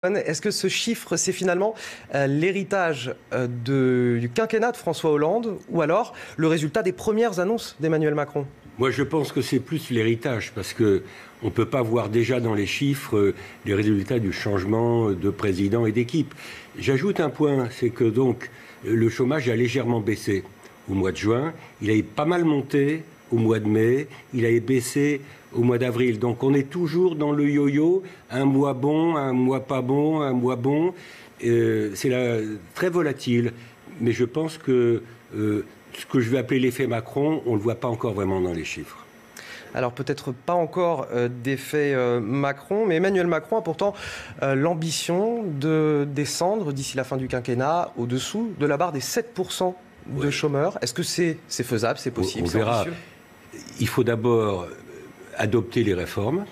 Est-ce que ce chiffre, c'est finalement l'héritage du quinquennat de François Hollande ou alors le résultat des premières annonces d'Emmanuel Macron? Moi, je pense que c'est plus l'héritage, parce qu'on ne peut pas voir déjà dans les chiffres les résultats du changement de président et d'équipe. J'ajoute un point, c'est que donc le chômage a légèrement baissé au mois de juin. Il a pas mal monté au mois de mai. Il a baissé au mois d'avril. Donc on est toujours dans le yo-yo, un mois bon, un mois pas bon, un mois bon. C'est très volatile. Mais je pense que ce que je vais appeler l'effet Macron, on ne le voit pas encore vraiment dans les chiffres. Alors peut-être pas encore d'effet Macron, mais Emmanuel Macron a pourtant l'ambition de descendre d'ici la fin du quinquennat au-dessous de la barre des 7% de chômeurs. Est-ce que c'est faisable, c'est possible? On verra. Il faut d'abord adopter les réformes,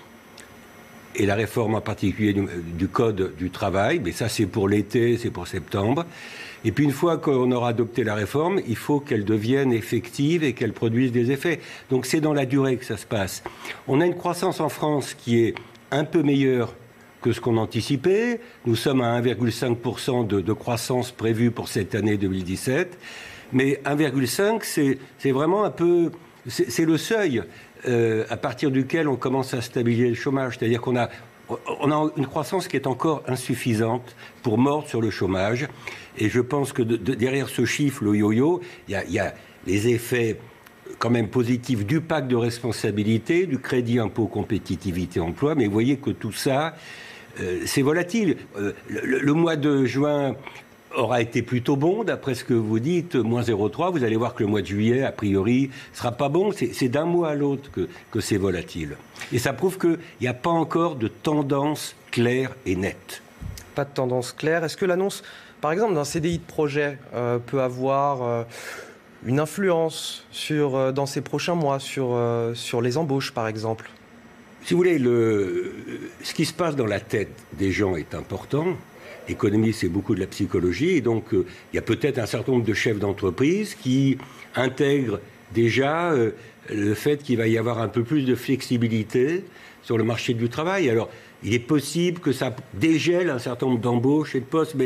et la réforme en particulier du Code du travail, mais ça c'est pour l'été, c'est pour septembre. Et puis une fois qu'on aura adopté la réforme, il faut qu'elle devienne effective et qu'elle produise des effets. Donc c'est dans la durée que ça se passe. On a une croissance en France qui est un peu meilleure que ce qu'on anticipait. Nous sommes à 1,5% de croissance prévue pour cette année 2017. Mais 1,5, c'est vraiment un peu... C'est le seuil à partir duquel on commence à stabiliser le chômage. C'est-à-dire qu'on a une croissance qui est encore insuffisante pour mordre sur le chômage. Et je pense que derrière ce chiffre, le yo-yo, il y a les effets quand même positifs du pacte de responsabilité, du crédit impôt compétitivité emploi. Mais vous voyez que tout ça, c'est volatile. Le mois de juin aura été plutôt bon, d'après ce que vous dites, moins 0,3. Vous allez voir que le mois de juillet, a priori, sera pas bon. C'est d'un mois à l'autre que c'est volatile. Et ça prouve qu'il n'y a pas encore de tendance claire et nette. Pas de tendance claire. Est-ce que l'annonce, par exemple, d'un CDI de projet peut avoir une influence dans ces prochains mois sur les embauches, par exemple? Si vous voulez, ce qui se passe dans la tête des gens est important. L'économie, c'est beaucoup de la psychologie. Et donc, il y a peut-être un certain nombre de chefs d'entreprise qui intègrent déjà le fait qu'il va y avoir un peu plus de flexibilité sur le marché du travail. Alors, il est possible que ça dégèle un certain nombre d'embauches et de postes,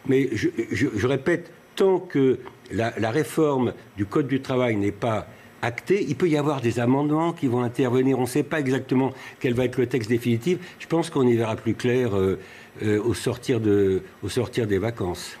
mais je répète, tant que la réforme du Code du travail n'est pas actée, il peut y avoir des amendements qui vont intervenir. On ne sait pas exactement quel va être le texte définitif. Je pense qu'on y verra plus clair au sortir des vacances.